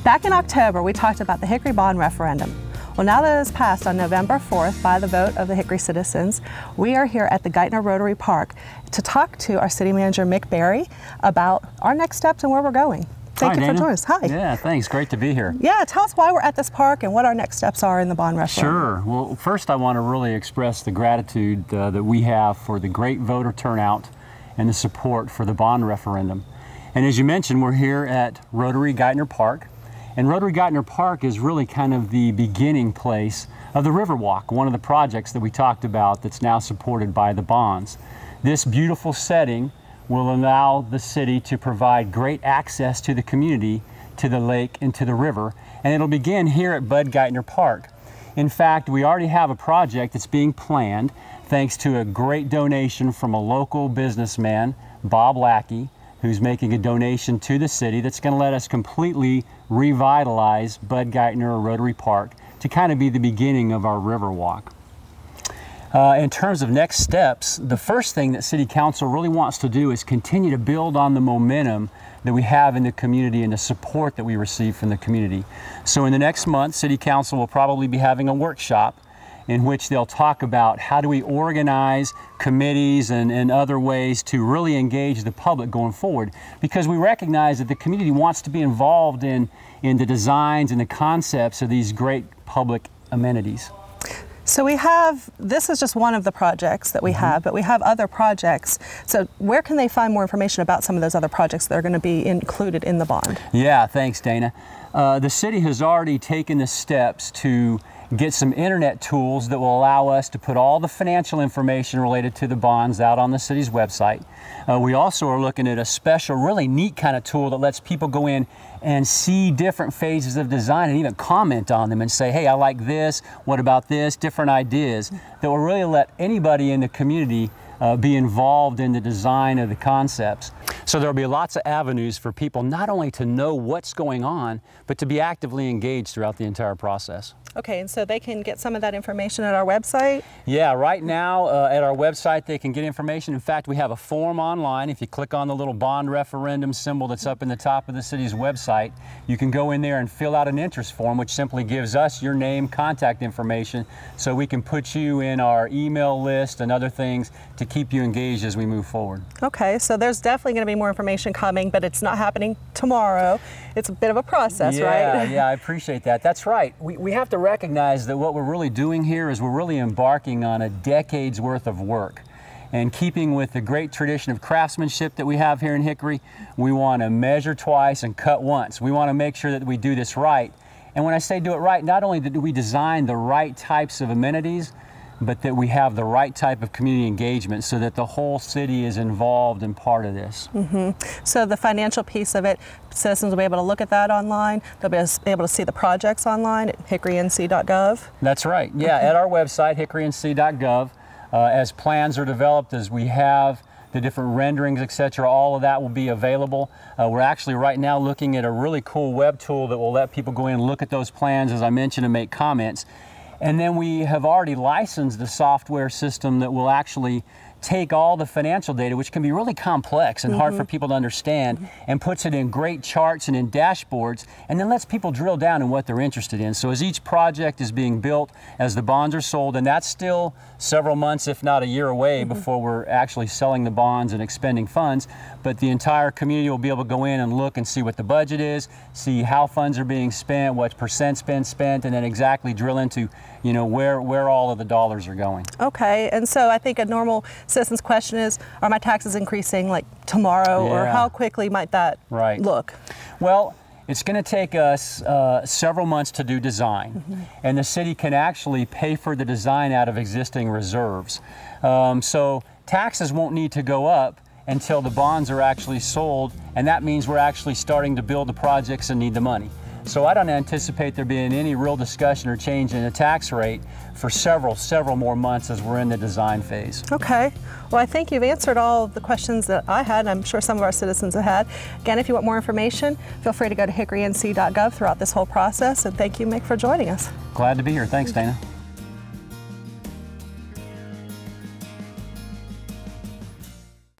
Back in October, we talked about the Hickory bond referendum. Well, now that it has passed on November 4th by the vote of the Hickory citizens, we are here at the Geithner Rotary Park to talk to our city manager, Mick Berry, about our next steps and where we're going. Thank you for joining us. Hi. Yeah, thanks. Great to be here. Yeah, tell us why we're at this park and what our next steps are in the bond referendum. Sure. Well, first I want to really express the gratitude that we have for the great voter turnout and the support for the bond referendum. And as you mentioned, we're here at Rotary Geithner Park. And Rotary Geithner Park is really kind of the beginning place of the Riverwalk, one of the projects that we talked about that's now supported by the bonds. This beautiful setting will allow the city to provide great access to the community, to the lake, and to the river. And it'll begin here at Bud Geithner Park. In fact, we already have a project that's being planned thanks to a great donation from a local businessman, Bob Lackey, who's making a donation to the city that's going to let us completely revitalize Bud Geithner or Rotary Park to kind of be the beginning of our Riverwalk. In terms of next steps, the first thing that City Council really wants to do is continue to build on the momentum that we have in the community and the support that we receive from the community. So in the next month, City Council will probably be having a workshop in which they'll talk about how do we organize committees and other ways to really engage the public going forward, because we recognize that the community wants to be involved in the designs and the concepts of these great public amenities. So we have, this is just one of the projects that we have, but we have other projects. So where can they find more information about some of those other projects that are going to be included in the bond? Yeah, thanks, Dana. The city has already taken the steps to get some internet tools that will allow us to put all the financial information related to the bonds out on the city's website. We also are looking at a special, really neat kind of tool that lets people go in and see different phases of design and even comment on them and say, hey, I like this, what about this, different ideas that will really let anybody in the community be involved in the design of the concepts. So there'll be lots of avenues for people not only to know what's going on, but to be actively engaged throughout the entire process. Okay, and so they can get some of that information at our website? Yeah, right now at our website they can get information. In fact, we have a form online. If you click on the little bond referendum symbol that's up in the top of the city's website, you can go in there and fill out an interest form, which simply gives us your name, contact information, so we can put you in our email list and other things to keep you engaged as we move forward. Okay, so there's definitely going to be more information coming, but it's not happening tomorrow. It's a bit of a process, right? Yeah, I appreciate that. That's right. We have to recognize that what we're really doing here is we're really embarking on a decade's worth of work. And keeping with the great tradition of craftsmanship that we have here in Hickory, we want to measure twice and cut once. We want to make sure that we do this right. And when I say do it right, not only do we design the right types of amenities, but that we have the right type of community engagement so that the whole city is involved and part of this. So the financial piece of it, citizens will be able to look at that online. They'll be able to see the projects online at hickorync.gov. That's right. Yeah, at our website, hickorync.gov, as plans are developed, as we have the different renderings, etc., all of that will be available. We're actually right now looking at a really cool web tool that will let people go in and look at those plans, as I mentioned, and make comments. And then we have already licensed a software system that will actually take all the financial data, which can be really complex and hard for people to understand, and puts it in great charts and in dashboards, and then lets people drill down in what they're interested in. So as each project is being built, as the bonds are sold, and that's still several months, if not a year away, before we're actually selling the bonds and expending funds, but the entire community will be able to go in and look and see what the budget is, see how funds are being spent, what percent's been spent, and then exactly drill into, you know, where all of the dollars are going. Okay, and so I think a normal citizen's question is, are my taxes increasing like tomorrow, or how quickly might that look? Well, it's going to take us several months to do design, and the city can actually pay for the design out of existing reserves. So taxes won't need to go up until the bonds are actually sold, and that means we're actually starting to build the projects and need the money. So I don't anticipate there being any real discussion or change in the tax rate for several more months as we're in the design phase. Okay. Well, I think you've answered all of the questions that I had, and I'm sure some of our citizens have had. Again, if you want more information, feel free to go to hickorync.gov throughout this whole process. And thank you, Mick, for joining us. Glad to be here. Thanks, Dana.